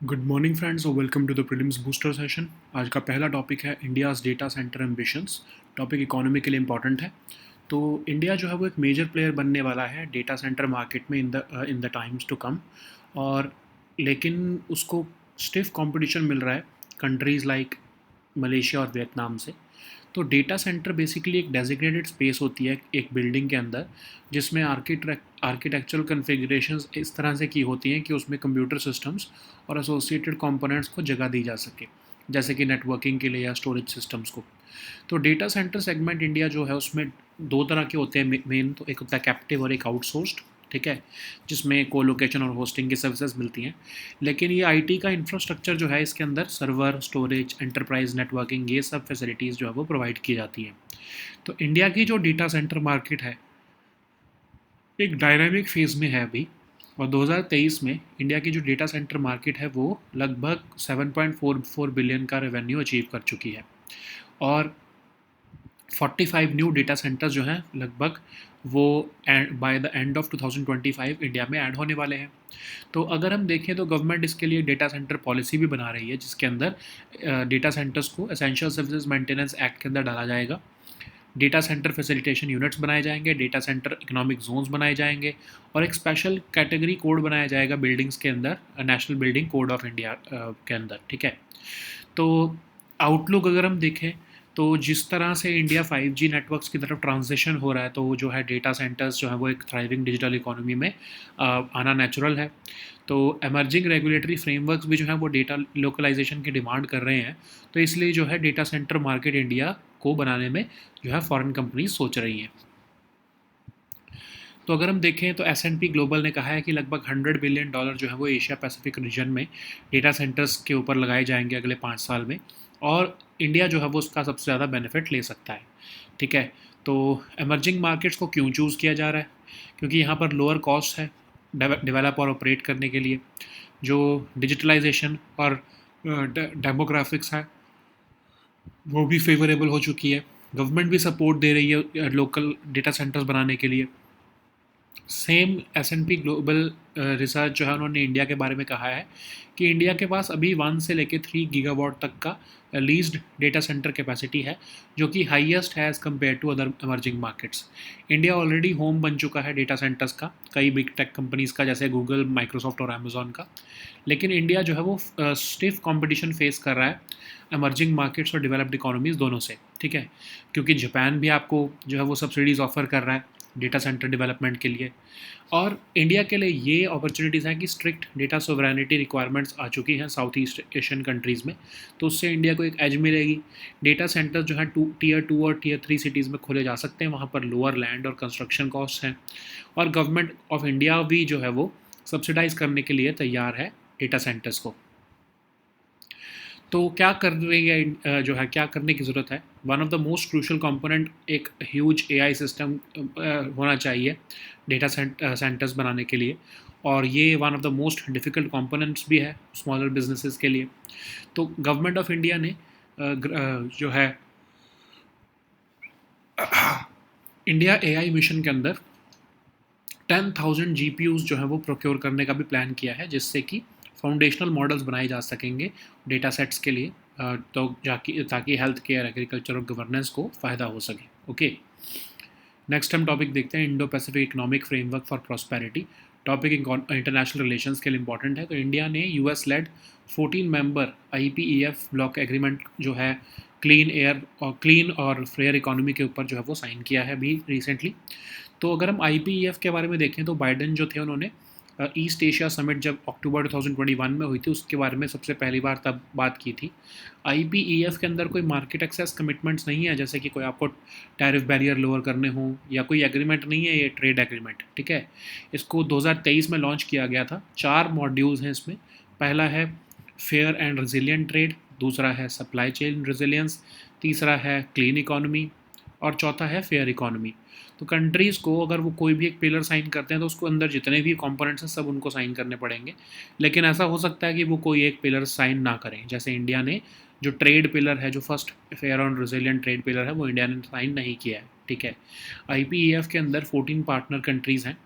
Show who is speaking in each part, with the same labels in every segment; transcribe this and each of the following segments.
Speaker 1: Good morning friends और welcome to the prelims booster session. आज का पहला टॉपिक है India's data centre ambitions. Topic economy के लिए इंपॉर्टेंट है। तो इंडिया जो है वो एक मेजर प्लेयर बनने वाला है डेटा सेंटर मार्केट में in the times to come. और लेकिन उसको स्टिफ कंपटीशन मिल रहा है कंट्रीज़ लाइक मलेशिया और वियतनाम से। तो डेटा सेंटर बेसिकली एक डेजिग्नेटेड स्पेस होती है एक बिल्डिंग के अंदर, जिसमें आर्किटेक्चरल कन्फिगरेशंस इस तरह से की होती हैं कि उसमें कंप्यूटर सिस्टम्स और एसोसिएटेड कंपोनेंट्स को जगह दी जा सके, जैसे कि नेटवर्किंग के लिए या स्टोरेज सिस्टम्स को। तो डेटा सेंटर सेगमेंट इंडिया जो है उसमें दो तरह के होते हैं मेन। तो एक होता है कैप्टिव और एक आउटसोर्स्ड, ठीक है, जिसमें कोलोकेशन और होस्टिंग की सर्विसेज मिलती हैं। लेकिन ये आईटी का इंफ्रास्ट्रक्चर जो है इसके अंदर सर्वर, स्टोरेज, एंटरप्राइज नेटवर्किंग, ये सब फैसिलिटीज़ जो है वो प्रोवाइड की जाती हैं। तो इंडिया की जो डेटा सेंटर मार्केट है एक डायनामिक फेज़ में है अभी। और 2023 में इंडिया की जो डेटा सेंटर मार्केट है वो लगभग 7.44 बिलियन का रेवेन्यू अचीव कर चुकी है। और 45 न्यू डेटा सेंटर्स जो हैं लगभग वो by the end of 2025 India में ऐड होने वाले हैं। तो अगर हम देखें तो गवर्नमेंट इसके लिए डेटा सेंटर पॉलिसी भी बना रही है, जिसके अंदर डेटा सेंटर्स को एसेंशियल सर्विसेज मेंटेनेंस एक्ट के अंदर डाला जाएगा। डेटा सेंटर फैसिलिटेशन यूनिट्स बनाए जाएंगे, डेटा सेंटर इकोनॉमिक जोन्स बनाए जाएंगे और एक स्पेशल कैटेगरी कोड बनाया जाएगा बिल्डिंग्स के अंदर, national building code of India के अंदर, ठीक है। तो आउटलुक अगर हम देखें तो जिस तरह से इंडिया 5G नेटवर्क्स की तरफ ट्रांजिशन हो रहा है, तो जो है डेटा सेंटर्स जो है वो एक थ्राइविंग डिजिटल इकोनॉमी में आना नेचुरल है। तो एमर्जिंग रेगुलेटरी फ्रेमवर्क्स भी जो है वो डेटा लोकलाइजेशन की डिमांड कर रहे हैं। तो इसलिए जो है डेटा सेंटर मार्केट इंडिया को बनाने में जो है फॉरेन कंपनीज सोच रही हैं। तो अगर हम देखें तो S&P ग्लोबल ने कहा है कि लगभग $100 बिलियन जो है वो एशिया पैसिफिक रीजन में डेटा सेंटर्स के ऊपर लगाए जाएंगे अगले 5 साल में। और इंडिया जो है वो उसका सबसे ज़्यादा बेनिफिट ले सकता है, ठीक है। तो एमर्जिंग मार्केट्स को क्यों चूज़ किया जा रहा है? क्योंकि यहाँ पर लोअर कॉस्ट है डेवलप और ऑपरेट करने के लिए। जो डिजिटलाइजेशन और डेमोग्राफिक्स है वो भी फेवरेबल हो चुकी है। गवर्नमेंट भी सपोर्ट दे रही है लोकल डेटा सेंटर्स बनाने के लिए। सेम S&P ग्लोबल रिसर्च जो है उन्होंने इंडिया के बारे में कहा है कि इंडिया के पास अभी 1 से लेकर 3 गीगावाट तक का लीज्ड डेटा सेंटर कैपेसिटी है, जो कि हाईएस्ट है as compared to other emerging markets. India already home बन चुका है डेटा सेंटर्स का, कई बिग टेक कंपनीज़ का जैसे गूगल, माइक्रोसॉफ्ट और अमेजोन का। लेकिन इंडिया जो है वो स्टिफ कंपटीशन फेस कर रहा है इमर्जिंग मार्केट्स और डेवलप्ड इकोनॉमीज़ दोनों से, ठीक है। क्योंकि जापान भी आपको जो है वो सब्सिडीज़ ऑफर कर रहा है डेटा सेंटर डेवलपमेंट के लिए। और इंडिया के लिए ये अपॉर्चुनिटीज़ हैं कि स्ट्रिक्ट डेटा सोवरेनिटी रिक्वायरमेंट्स आ चुकी हैं साउथ ईस्ट एशियन कंट्रीज़ में। तो उससे इंडिया को एक एज मिलेगी। डेटा सेंटर जो है टीयर 2 और टीयर 3 सिटीज़ में खोले जा सकते हैं, वहाँ पर लोअर लैंड और कंस्ट्रक्शन कॉस्ट हैं। और गवर्नमेंट ऑफ इंडिया भी जो है वो सब्सिडाइज़ करने के लिए तैयार है डेटा सेंटर्स को। तो क्या कर रही है जो है क्या करने की ज़रूरत है? One of the most crucial component एक ह्यूज एआई सिस्टम होना चाहिए डेटा सेंटर्स बनाने के लिए। और ये one of the most difficult components भी है स्मॉलर बिजनेसेस के लिए। तो गवर्नमेंट ऑफ इंडिया ने जो है इंडिया एआई मिशन के अंदर 10,000 GPUs जो है वो प्रोक्योर करने का भी प्लान किया है, जिससे कि फाउंडेशनल मॉडल्स बनाए जा सकेंगे डेटा सेट्स के लिए। तो ताकि हेल्थ केयर, एग्रीकल्चर और गवर्नेंस को फ़ायदा हो सके। ओके, नेक्स्ट हम टॉपिक देखते हैं Indo Pacific economic framework for prosperity. Topic international relations के लिए इंपॉर्टेंट है। तो इंडिया ने US led 14 member IPEF bloc agreement जो है क्लीन और फेयर इकोनॉमी के ऊपर जो है वो साइन किया है अभी रिसेंटली। तो अगर हम IPEF के बारे में देखें तो बाइडेन जो थे उन्होंने ईस्ट एशिया समिट जब अक्टूबर 2021 में हुई थी उसके बारे में सबसे पहली बार तब बात की थी। IPEF के अंदर कोई मार्केट एक्सेस कमिटमेंट्स नहीं है, जैसे कि कोई आपको टैरिफ बैरियर लोअर करने हों या कोई एग्रीमेंट नहीं है, ये ट्रेड एग्रीमेंट, ठीक है। इसको 2023 में लॉन्च किया गया था। 4 मॉड्यूल्स हैं इसमें। पहला है फेयर एंड रेजिलिएंट ट्रेड, दूसरा है सप्लाई चेन रेजिलियंस, तीसरा है क्लीन इकोनॉमी और चौथा है फेयर इकोनॉमी। तो कंट्रीज़ को अगर वो कोई भी एक पिलर साइन करते हैं तो उसको अंदर जितने भी कंपोनेंट्स हैं सब उनको साइन करने पड़ेंगे। लेकिन ऐसा हो सकता है कि वो कोई एक पिलर साइन ना करें, जैसे इंडिया ने जो ट्रेड पिलर है, जो फर्स्ट फेयर और रेजिलिएंट ट्रेड पिलर है, वो इंडिया ने साइन नहीं किया है, ठीक है। IPEF के अंदर 14 पार्टनर कंट्रीज़ हैं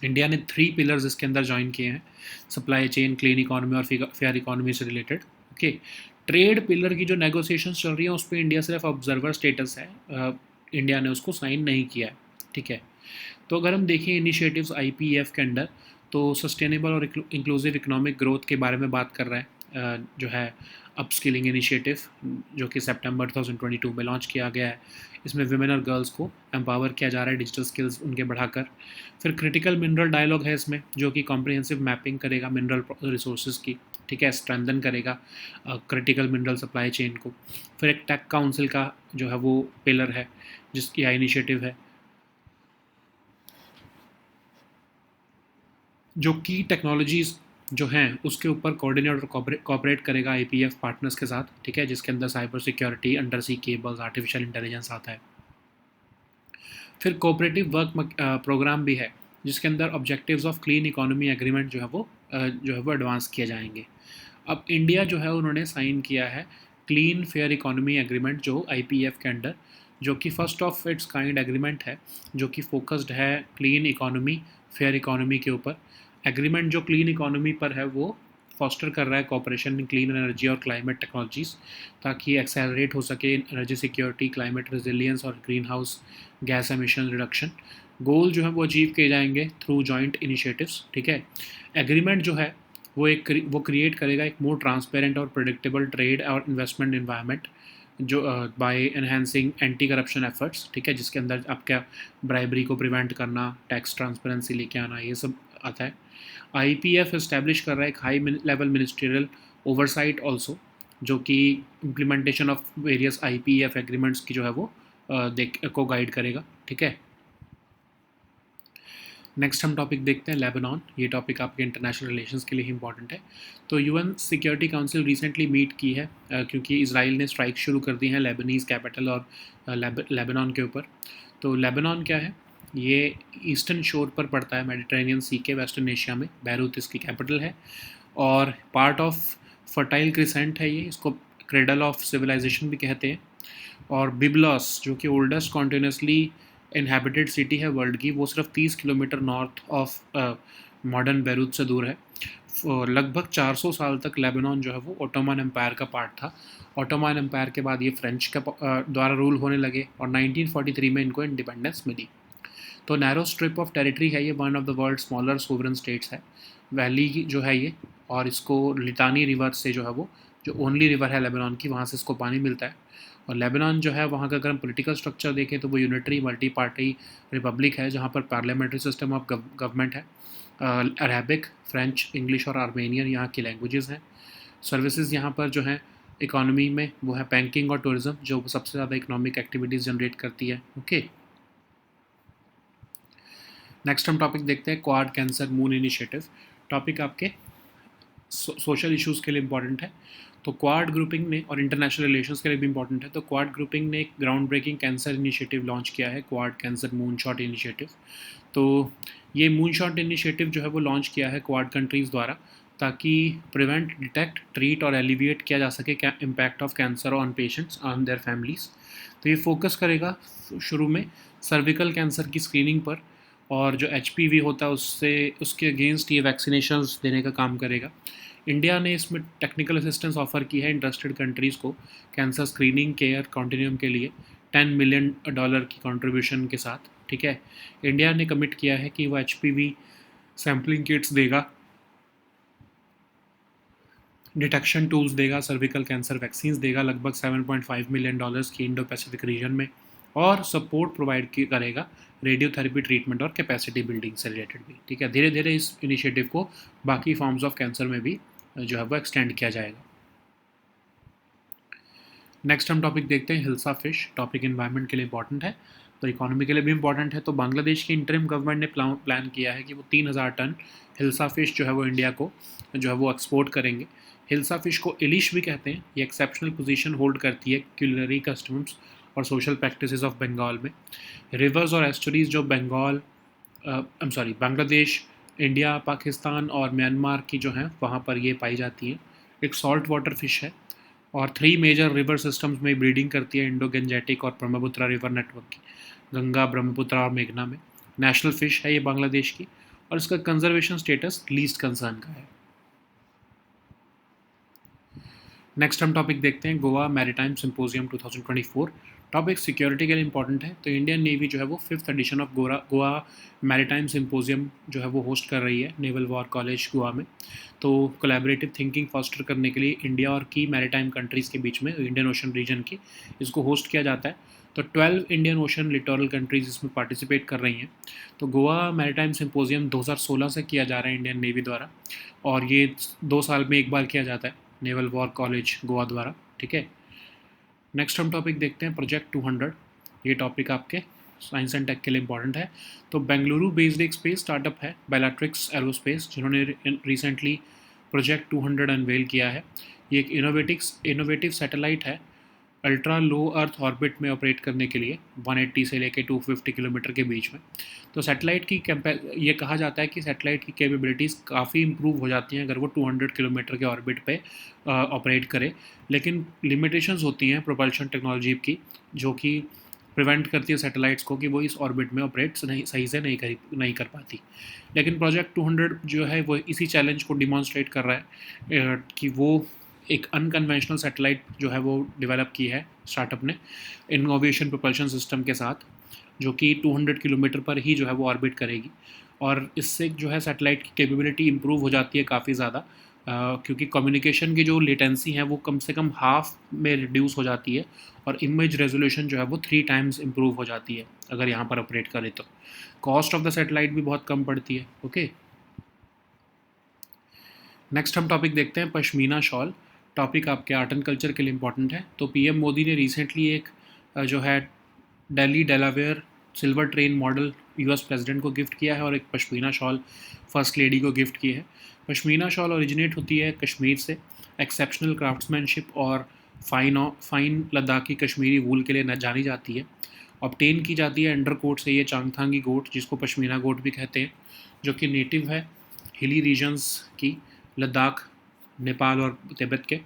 Speaker 1: इंडिया ने 3 पिलर्स इसके अंदर ज्वाइन किए हैं, सप्लाई चेन, क्लीन इकोनॉमी और फेयर इकोनॉमी से रिलेटेड। ओके, ट्रेड पिलर की जो नेगोशिएशंस चल रही हैं उस पर इंडिया सिर्फ ऑब्जर्वर स्टेटस है, इंडिया ने उसको साइन नहीं किया है। ठीक है, तो अगर हम देखें इनिशिएटिव्स आईपीएफ के अंडर, तो सस्टेनेबल और इंक्लूसिव इकोनॉमिक ग्रोथ के बारे में बात कर रहा है, जो है अपस्किलिंग इनिशिएटिव, जो कि सितंबर 2022 में लॉन्च किया गया है। इसमें विमेन और गर्ल्स को एम्पावर किया जा रहा है, डिजिटल स्किल्स उनके बढ़ाकर। फिर क्रिटिकल मिनरल डायलॉग है इसमें, जो कि कॉम्प्रिहेंसिव मैपिंग करेगा मिनरल रिसोर्सेज की। ठीक है, स्ट्रेंथन करेगा क्रिटिकल मिनरल सप्लाई चेन को। फिर एक टेक काउंसिल का जो है वो पिलर है, जिसकी इनिशिएटिव है, जो की टेक्नोलॉजीज़ जो हैं उसके ऊपर कोऑर्डिनेट और कॉपरेट करेगा आईपीएफ पार्टनर्स के साथ। ठीक है, जिसके अंदर साइबर सिक्योरिटी, अंडर सी केबल्स, आर्टिफिशियल इंटेलिजेंस आता है। फिर कोऑपरेटिव वर्क प्रोग्राम भी है, जिसके अंदर objectives of clean economy agreement जो है वो एडवांस किए जाएंगे। अब इंडिया जो है उन्होंने साइन किया है क्लीन फेयर इकोनॉमी एग्रीमेंट, जो आईपीएफ के अंडर, जो कि first of its kind agreement है, जो कि फोकस्ड है क्लीन इकोनॉमी, फेयर इकोनॉमी के ऊपर। एग्रीमेंट जो क्लीन इकोनॉमी पर है वो फॉस्टर कर रहा है कॉपरेशन इन क्लीन एनर्जी और क्लाइमेट टेक्नोलॉजीज़, ताकि एक्सेलरेट हो सके एनर्जी सिक्योरिटी, क्लाइमेट रेजिलियंस और greenhouse gas emission reduction. Goal जो है वो अचीव किए जाएंगे थ्रू जॉइंट इनिशिएटिव्स। ठीक है, एग्रीमेंट जो है वो क्रिएट करेगा एक मोर ट्रांसपेरेंट और प्रेडिक्टेबल ट्रेड और इन्वेस्टमेंट इन्वायरमेंट, जो by enhancing anti corruption efforts. ठीक है, जिसके अंदर आपका ब्राइबरी को प्रिवेंट करना, टैक्स ट्रांसपेरेंसी लेके आना, ये सब आता है। आईपीएफ इस्टेब्लिश कर रहा है एक high level ministerial oversight also, जो कि implementation of various IPF agreements की जो है वो देख को गाइड करेगा। ठीक है, नेक्स्ट हम टॉपिक देखते हैं लेबनान। ये टॉपिक आपके इंटरनेशनल रिलेशंस के लिए इंपॉर्टेंट है। तो UN security council recently meet की है, क्योंकि इसराइल ने स्ट्राइक शुरू कर दी है लेबनीज़ कैपिटल और लेबनान के ऊपर। तो लेबनान क्या है, ये ईस्टर्न शोर पर पड़ता है मेडिटेरेनियन सी के, वेस्टर्न एशिया में। बैरूत इसकी कैपिटल है और पार्ट ऑफ फर्टाइल क्रिसेंट है ये, इसको क्रेडल ऑफ सिविलाइजेशन भी कहते हैं। और बिबलस, जो कि ओल्डेस्ट कॉन्टिन्यूसली इनहेबिटेड सिटी है वर्ल्ड की, वो सिर्फ 30 kilometre north of modern Beirut से दूर है। लगभग 400 साल तक लेबनान जो है वो ओटोमन एम्पायर का पार्ट था। ओटोमन एम्पायर के बाद ये फ्रेंच का द्वारा रूल होने लगे और 1943 में इनको इंडिपेंडेंस मिली। तो नैरो स्ट्रिप ऑफ टेरिटरी है ये, one of the world smaller sovereign states है। वैली जो है ये, और इसको लिटानी रिवर से जो है वो, जो ओनली रिवर है लेबनान की, वहाँ से इसको पानी मिलता है। और लेबनान जो है वहाँ का अगर हम पोलिटिकल स्ट्रक्चर देखें तो वो यूनिटरी मल्टी पार्टी रिपब्लिक है, जहाँ पर पार्लियामेंट्री सिस्टम ऑफ गवर्नमेंट है। अरेबिक, फ्रेंच, इंग्लिश और आर्मेनियन यहाँ की लैंग्वेजेस हैं। सर्विसेज यहाँ पर जो हैं इकोनॉमी में, वो है बैंकिंग और टूरिज्म, जो सबसे ज़्यादा इकोनॉमिक एक्टिविटीज़ जनरेट करती है। ओके, नेक्स्ट हम टॉपिक देखते हैं quad cancer moon initiative. Topic आपके सोशल इश्यूज़ के लिए इंपॉर्टेंट है। तो क्वाड ग्रुपिंग ने, और इंटरनेशनल रिलेशंस के लिए भी इंपॉर्टेंट है, तो क्वाड ग्रुपिंग ने एक ground breaking cancer initiative launch किया है, Quad cancer moon shot initiative. तो ये मून शॉट इनिशिएटिव जो है वो लॉन्च किया है क्वाड कंट्रीज़ द्वारा, ताकि प्रिवेंट, डिटेक्ट, ट्रीट और एलिविएट किया जा सके impact of cancer on patients, on their families. तो ये फोकस करेगा शुरू में सर्विकल कैंसर की स्क्रीनिंग पर, और जो एचपीवी होता है उससे, उसके अगेंस्ट ये वैक्सीनेशंस देने का काम करेगा। इंडिया ने इसमें टेक्निकल असिस्टेंस ऑफर की है इंटरेस्टेड कंट्रीज़ को कैंसर स्क्रीनिंग केयर कॉन्टिन्यूम के लिए $10 मिलियन की कंट्रीब्यूशन के साथ। ठीक है, इंडिया ने कमिट किया है कि वो एचपीवी सैम्पलिंग किट्स देगा, डिटेक्शन टूल्स देगा, सर्विकल कैंसर वैक्सीन्स देगा लगभग $7.5 मिलियन की इंडो पैसिफिक रीजन में, और सपोर्ट प्रोवाइड करेगा रेडियोथेरेपी ट्रीटमेंट और कैपेसिटी बिल्डिंग से रिलेटेड भी। ठीक है, धीरे धीरे इस इनिशिएटिव को बाकी फॉर्म्स ऑफ कैंसर में भी जो है वो एक्सटेंड किया जाएगा। नेक्स्ट हम टॉपिक देखते हैं हिल्सा फिश। टॉपिक इन्वायरमेंट के लिए इंपॉर्टेंट है, तो इकोनॉमी के लिए भी इंपॉर्टेंट है। तो बांग्लादेश की इंटरिम गवर्नमेंट ने प्लान किया है कि वो 3000 टन हिल्सा फिश जो है वो इंडिया को जो है वो एक्सपोर्ट करेंगे। हिल्सा फिश को इलिश भी कहते हैं। ये एक्सेप्शनल पोजीशन होल्ड करती है क्यूलिनरी कस्टम्स और सोशल प्रैक्टिसेस ऑफ बंगाल में। रिवर्स और एस्टरीज जो बांग्लादेश, इंडिया, पाकिस्तान और म्यांमार की जो हैं वहाँ पर ये पाई जाती हैं। एक सॉल्ट वाटर फिश है और 3 मेजर रिवर सिस्टम्स में ब्रीडिंग करती है, इंडो गंजेटिक और ब्रह्मपुत्रा रिवर नेटवर्क की, गंगा, ब्रह्मपुत्रा और मेघना में। नेशनल फ़िश है ये बांग्लादेश की, और इसका कंजर्वेशन स्टेटस लीस्ट कंसर्न का है। नेक्स्ट हम टॉपिक देखते हैं Goa maritime symposium 2024। Topic security के लिए इंपॉर्टेंट है। तो इंडियन नेवी जो है वो 5th edition of Goa maritime symposium जो है वो होस्ट कर रही है नेवल वॉर कॉलेज गोवा में। तो कोलैबोरेटिव थिंकिंग फॉस्टर करने के लिए इंडिया और की मैरीटाइम कंट्रीज़ के बीच में इंडियन ओशन रीजन की इसको होस्ट किया जाता है। तो 12 इंडियन ओशन लिटोरल कंट्रीज़ इसमें पार्टिसिपेट कर रही हैं। तो गोवा मैरीटाइम सिंपोजियम 2016 से किया जा रहा है इंडियन नेवी द्वारा, और ये 2 साल में एक बार किया जाता है नेवल वॉर कॉलेज गोवा द्वारा। ठीक है, नेक्स्ट हम टॉपिक देखते हैं प्रोजेक्ट 200। ये टॉपिक आपके साइंस एंड टेक के लिए इंपॉर्टेंट है। तो बेंगलुरु बेस्ड एक स्पेस स्टार्टअप है बेलाट्रिक्स एरोस्पेस, जिन्होंने रिसेंटली प्रोजेक्ट 200 अनवेल किया है। ये एक इनोवेटिव सैटेलाइट है अल्ट्रा लो अर्थ ऑर्बिट में ऑपरेट करने के लिए 180 से लेके 250 किलोमीटर के बीच में। तो सैटेलाइट की ये कहा जाता है कि सैटेलाइट की कैपेबिलिटीज़ काफ़ी इंप्रूव हो जाती हैं अगर वो 200 किलोमीटर के ऑर्बिट पे ऑपरेट करे, लेकिन लिमिटेशंस होती हैं प्रोपल्शन टेक्नोलॉजी की, जो कि प्रिवेंट करती है सैटेलाइट्स को कि वो इस ऑर्बिट में ऑपरेट सही से नहीं कर पाती। लेकिन प्रोजेक्ट 200 जो है वो इसी चैलेंज को डिमॉन्स्ट्रेट कर रहा है कि वो एक अनकन्वेंशनल सैटेलाइट जो है वो डेवलप की है स्टार्टअप ने इनोवेशन प्रोपल्शन सिस्टम के साथ, जो कि 200 किलोमीटर पर ही जो है वो ऑर्बिट करेगी। और इससे जो है सैटेलाइट की कैपेबिलिटी इंप्रूव हो जाती है काफ़ी ज़्यादा, क्योंकि कम्युनिकेशन की जो लेटेंसी है वो कम से कम हाफ में रिड्यूस हो जाती है, और इमेज रेजोल्यूशन जो है वो 3 टाइम्स इंप्रूव हो जाती है अगर यहाँ पर ऑपरेट करें। तो कॉस्ट ऑफ द सैटेलाइट भी बहुत कम पड़ती है। ओके, नेक्स्ट हम टॉपिक देखते हैं पश्मीना शॉल। टॉपिक आपके आर्ट एंड कल्चर के लिए इंपॉर्टेंट है। तो पीएम मोदी ने रिसेंटली एक जो है Delhi Delaware silver train model US president को गिफ्ट किया है, और एक पश्मीना शॉल फर्स्ट लेडी को गिफ्ट की है। पश्मीना शॉल ओरिजिनेट होती है कश्मीर से। एक्सेप्शनल क्राफ्ट्समैनशिप और फाइन लद्दाखी कश्मीरी वूल के लिए जानी जाती है। ऑब्टेन की जाती है अंडर कोट से ये चांगथांगी गोट, जिसको पश्मीना गोट भी कहते हैं, जो कि नेटिव है हिली रीजन्स की, लद्दाख, नेपाल और तिब्बत के।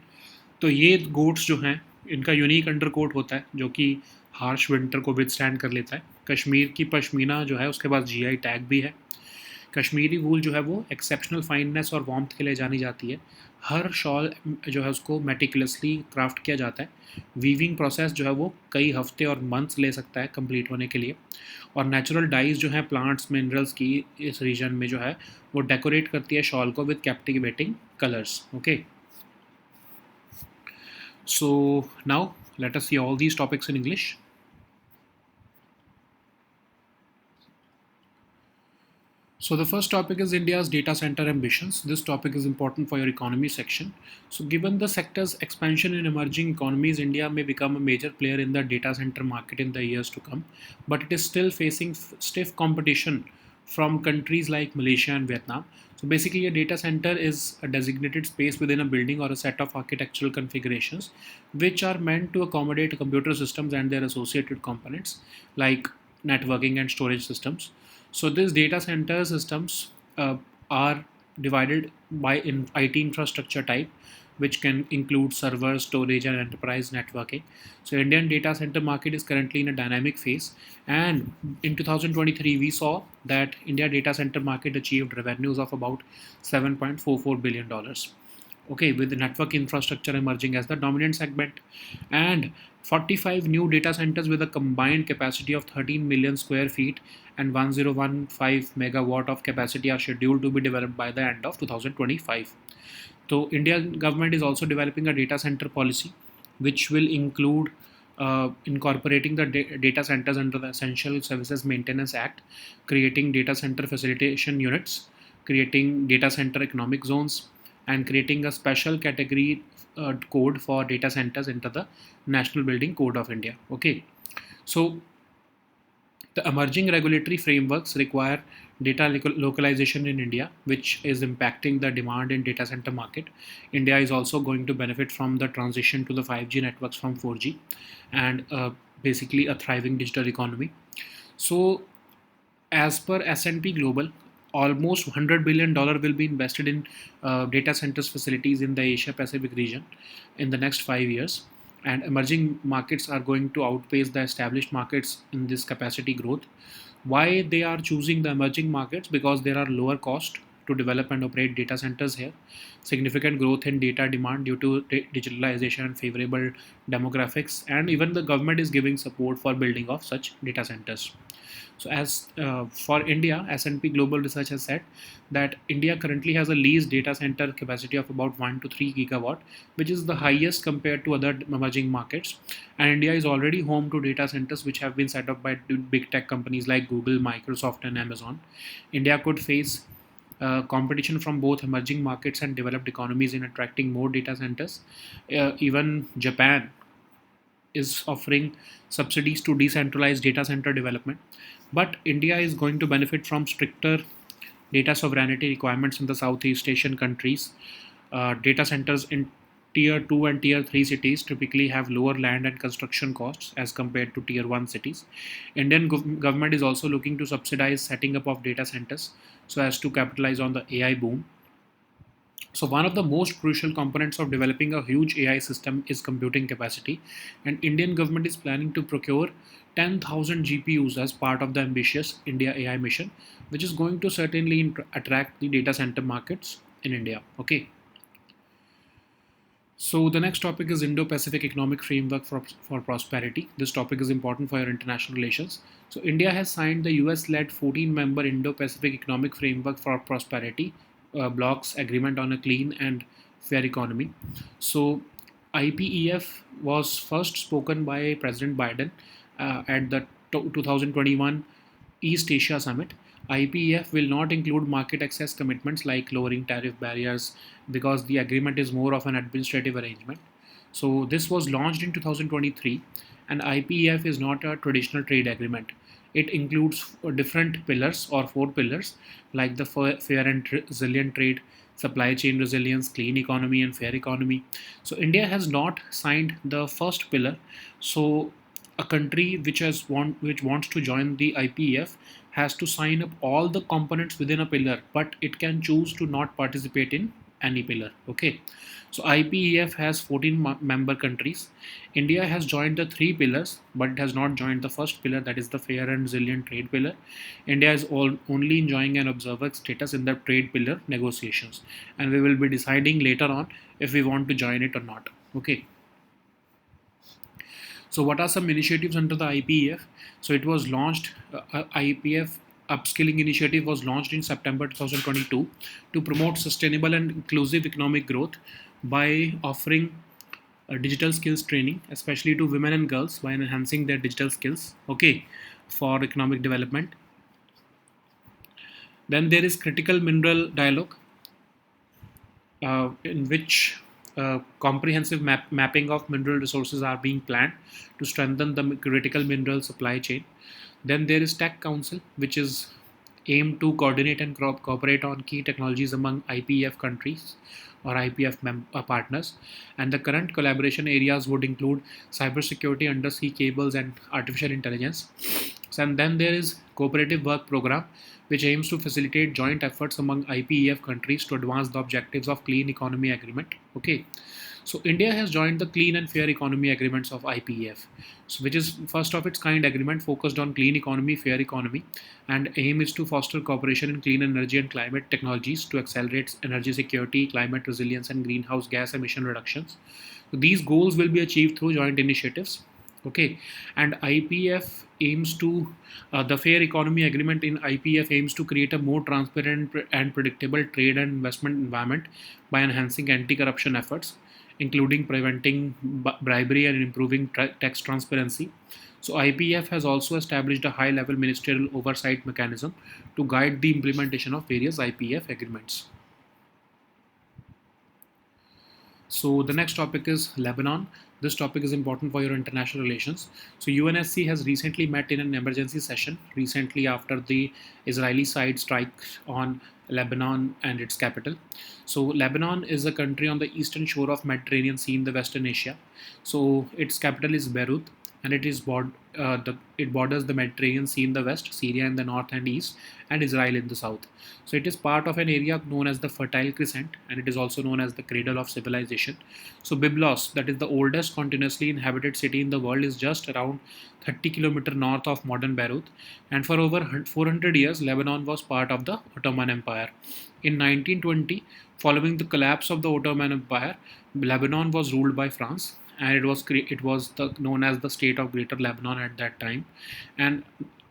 Speaker 1: तो ये गोट्स जो हैं इनका यूनिक अंडर कोट होता है जो कि हार्श विंटर को विदस्टैंड कर लेता है। कश्मीर की पश्मीना जो है उसके पास जीआई टैग भी है। कश्मीरी वूल जो है वो एक्सेप्शनल फाइननेस और वार्मथ के लिए जानी जाती है। हर शॉल जो है उसको मेटिकुलसली क्राफ्ट किया जाता है। वीविंग प्रोसेस जो है वो कई हफ्ते और मंथ्स ले सकता है कंप्लीट होने के लिए। और नेचुरल डाइज जो है प्लांट्स मिनरल्स की इस रीजन में जो है वो डेकोरेट करती है शॉल को with captivating colours. Okay, so now let us see all these topics in English. So the first topic is India's data center ambitions. This topic is important for your economy section. So given the sector's expansion in emerging economies, India may become a major player in the data center market in the years to come, but it is still facing stiff competition from countries like Malaysia and Vietnam. So basically a data center is a designated space within a building or a set of architectural configurations which are meant to accommodate computer systems and their associated components like networking and storage systems. So these data center systems are divided by IT infrastructure type, which can include server, storage, and enterprise networking. So Indian data center market is currently in a dynamic phase, and in 2023 we saw that India data center market achieved revenues of about $7.44 billion. Okay, with the network infrastructure emerging as the dominant segment, and 45 new data centers with a combined capacity of 13 million square feet and 1015 megawatt of capacity are scheduled to be developed by the end of 2025. So Indian government is also developing a data center policy which will include incorporating the data centers under the Essential Services Maintenance Act, creating data center facilitation units, creating data center economic zones, and creating a special category code for data centers into the National Building Code of India. Okay, so the emerging regulatory frameworks require data localization in India, which is impacting the demand in data center market. India is also going to benefit from the transition to the 5G networks from 4G, and basically a thriving digital economy. So as per S&P Global, almost $100 billion will be invested in data centers facilities in the Asia Pacific region in the next 5 years. And emerging markets are going to outpace the established markets in this capacity growth. Why they are choosing the emerging markets? Because there are lower cost to develop and operate data centers here, significant growth in data demand due to digitalization and favorable demographics, and even the government is giving support for building of such data centers. So as for India, S&P Global Research has said that India currently has a leased data center capacity of about 1 to 3 gigawatt, which is the highest compared to other emerging markets. And India is already home to data centers which have been set up by big tech companies like Google, Microsoft, and Amazon. India could face competition from both emerging markets and developed economies in attracting more data centers. Even Japan is offering subsidies to decentralize data center development. But India is going to benefit from stricter data sovereignty requirements in the Southeast Asian countries. Data centers in tier 2 and tier 3 cities typically have lower land and construction costs as compared to tier 1 cities. Indian government is also looking to subsidize setting up of data centers so as to capitalize on the AI boom. So one of the most crucial components of developing a huge AI system is computing capacity, and Indian government is planning to procure 10,000 GPUs as part of the ambitious India AI mission, which is going to certainly attract the data center markets in India. Okay. So the next topic is Indo-Pacific Economic Framework for Prosperity. This topic is important for your international relations. So India has signed the US-led 14-member Indo-Pacific Economic Framework for Prosperity bloc's agreement on a clean and fair economy. So IPEF was first spoken by President Biden at the 2021 East Asia Summit. IPEF will not include market access commitments like lowering tariff barriers because the agreement is more of an administrative arrangement. So, this was launched in 2023, and IPEF is not a traditional trade agreement. It includes different pillars or four pillars like the fair and resilient trade, supply chain resilience, clean economy, and fair economy. So, India has not signed the first pillar. So, a country which wants to join the IPEF has to sign up all the components within a pillar, but it can choose to not participate in any pillar. Okay, so IPEF has 14 member countries. India has joined the three pillars, but it has not joined the first pillar, that is the fair and resilient trade pillar. India is only enjoying an observer status in the trade pillar negotiations, and we will be deciding later on if we want to join it or not. Okay. So, what are some initiatives under the IPEF? So, it was launched, IPF upskilling initiative was launched in September 2022 to promote sustainable and inclusive economic growth by offering digital skills training, especially to women and girls, by enhancing their digital skills, okay, for economic development. Then there is critical mineral dialogue, in which comprehensive mapping of mineral resources are being planned to strengthen the critical mineral supply chain. Then there is Tech Council, which is aimed to coordinate and cooperate on key technologies among IPEF countries or IPF partners. And the current collaboration areas would include cybersecurity, undersea cables, and artificial intelligence. And then there is Cooperative Work Program, which aims to facilitate joint efforts among IPEF countries to advance the objectives of Clean Economy Agreement. Okay, so India has joined the Clean and Fair Economy Agreements of IPEF, so which is first of its kind agreement focused on clean economy, fair economy, and aim is to foster cooperation in clean energy and climate technologies to accelerate energy security, climate resilience, and greenhouse gas emission reductions. So these goals will be achieved through joint initiatives. Okay, and IPF aims to the Fair Economy Agreement in IPF aims to create a more transparent and predictable trade and investment environment by enhancing anti-corruption efforts, including preventing bribery and improving tax transparency. So IPF has also established a high-level ministerial oversight mechanism to guide the implementation of various IPF agreements. So the next topic is Lebanon. This topic is important for your international relations. So UNSC has recently met in an emergency session recently after the Israeli side strike on Lebanon and its capital. So Lebanon is a country on the eastern shore of Mediterranean Sea in the Western Asia. So its capital is Beirut, and it is it borders the Mediterranean Sea in the west, Syria in the north and east, and Israel in the south. So it is part of an area known as the Fertile Crescent, and it is also known as the cradle of civilization. So Byblos, that is the oldest continuously inhabited city in the world, is just around 30 kilometers north of modern Beirut, and for over 400 years, Lebanon was part of the Ottoman Empire. In 1920, following the collapse of the Ottoman Empire, Lebanon was ruled by France, and known as the State of Greater Lebanon at that time. And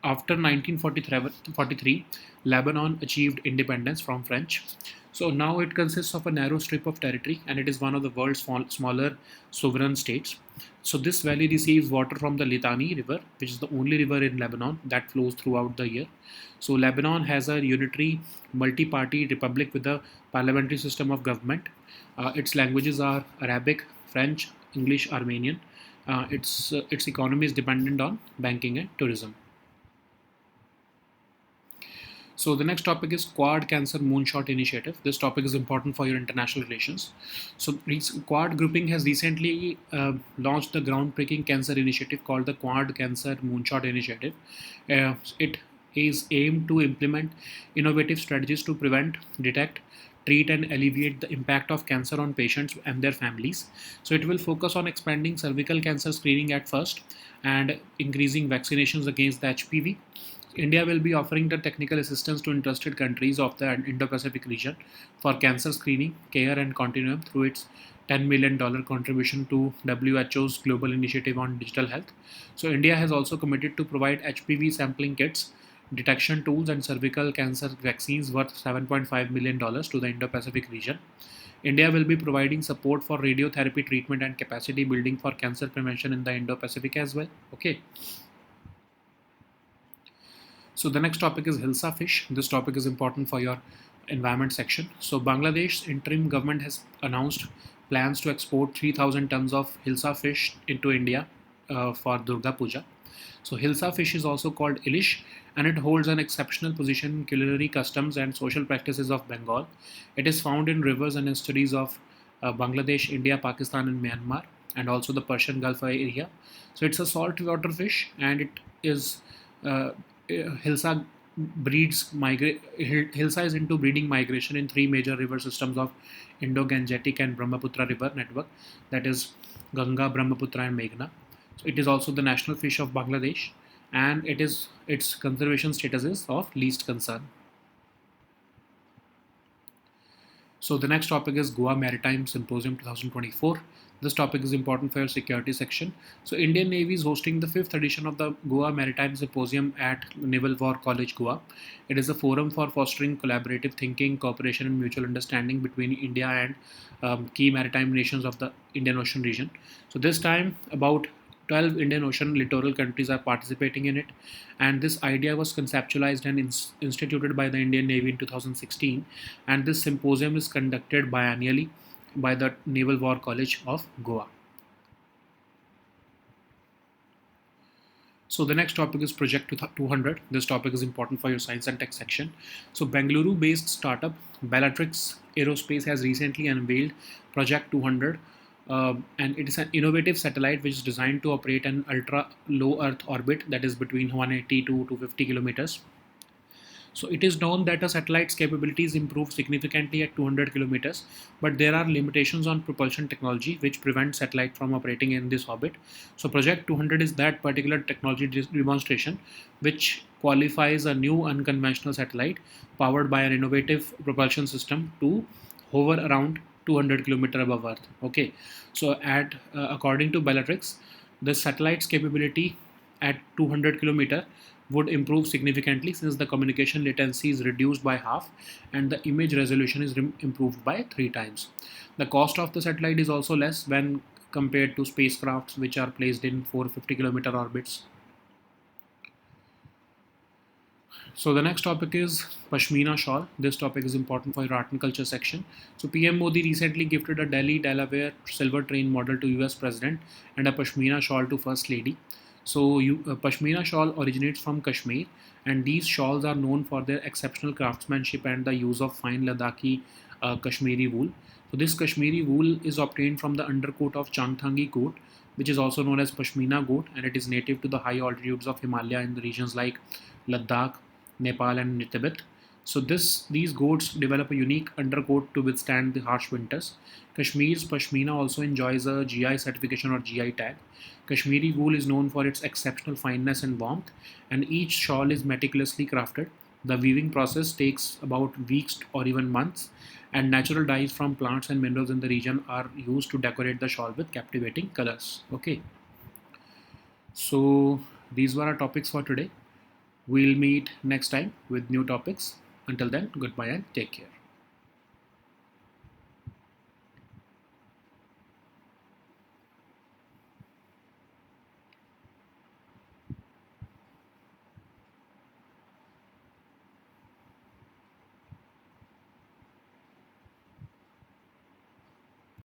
Speaker 1: after 1943, Lebanon achieved independence from French. So now it consists of a narrow strip of territory, and it is one of the world's smaller sovereign states. So this valley receives water from the Litani River, which is the only river in Lebanon that flows throughout the year. So Lebanon has a unitary multi-party republic with a parliamentary system of government. Its languages are Arabic, French, English, Armenian. Its economy is dependent on banking and tourism. So the next topic is Quad Cancer Moonshot Initiative. This topic is important for your international relations. So Quad grouping has recently launched the groundbreaking cancer initiative called the Quad Cancer Moonshot Initiative. It is aimed to implement innovative strategies to prevent, detect, treat and alleviate the impact of cancer on patients and their families. So it will focus on expanding cervical cancer screening at first and increasing vaccinations against the HPV. India will be offering the technical assistance to interested countries of the Indo-Pacific region for cancer screening, care and continuum through its $10 million contribution to WHO's global initiative on digital health. So India has also committed to provide HPV sampling kits, detection tools and cervical cancer vaccines worth $7.5 million to the Indo-Pacific region. India will be providing support for radiotherapy treatment and capacity building for cancer prevention in the Indo-Pacific as well. Okay. So the next topic is Hilsa fish. This topic is important for your environment section. So Bangladesh's interim government has announced plans to export 3,000 tons of Hilsa fish into India for Durga Puja. So Hilsa fish is also called Ilish, and it holds an exceptional position in culinary customs and social practices of Bengal. It is found in rivers and estuaries of Bangladesh, India, Pakistan and Myanmar, and also the Persian Gulf area. So it's a saltwater fish, and it is Hilsa Hilsa is into breeding migration in three major river systems of Indo-Gangetic and Brahmaputra river network, that is Ganga, Brahmaputra and Meghna. So it is also the national fish of Bangladesh, and its conservation status is of least concern. So the next topic is Goa Maritime Symposium 2024. This topic is important for your security section. So Indian Navy is hosting the 5th edition of the Goa Maritime Symposium at Naval War College, Goa. It is a forum for fostering collaborative thinking, cooperation and mutual understanding between India and key maritime nations of the Indian Ocean region. So this time about 12 Indian Ocean littoral countries are participating in it, and this idea was conceptualized and instituted by the Indian Navy in 2016, and this symposium is conducted biannually by the Naval War College of Goa. So the next topic is Project 200. This topic is important for your science and tech section. So Bengaluru-based startup Bellatrix Aerospace has recently unveiled Project 200, and it is an innovative satellite which is designed to operate an ultra low Earth orbit, that is between 180 to 250 kilometers. So it is known that a satellite's capabilities improve significantly at 200 kilometers, but there are limitations on propulsion technology which prevent satellite from operating in this orbit. So Project 200 is that particular technology demonstration which qualifies a new unconventional satellite powered by an innovative propulsion system to hover around 200 kilometer above Earth. Okay, so according to Bellatrix, the satellite's capability at 200 kilometer would improve significantly since the communication latency is reduced by half and the image resolution is improved by 3 times. The cost of the satellite is also less when compared to spacecrafts which are placed in 450 kilometer orbits. So the next topic is Pashmina shawl. This topic is important for your art and culture section. So PM Modi recently gifted a Delhi Delaware silver train model to US President and a Pashmina shawl to First Lady. So Pashmina shawl originates from Kashmir, and these shawls are known for their exceptional craftsmanship and the use of fine Ladakhi Kashmiri wool. So this Kashmiri wool is obtained from the undercoat of Changthangi goat, which is also known as Pashmina goat, and it is native to the high altitudes of Himalaya in the regions like Ladakh, Nepal, and Tibet. So these goats develop a unique undercoat to withstand the harsh winters. Kashmir's Pashmina also enjoys a GI certification or GI tag. Kashmiri wool is known for its exceptional fineness and warmth, and each shawl is meticulously crafted. The weaving process takes about weeks or even months, and natural dyes from plants and minerals in the region are used to decorate the shawl with captivating colors. Okay, so these were our topics for today. We'll meet next time with new topics. Until then, goodbye and take care.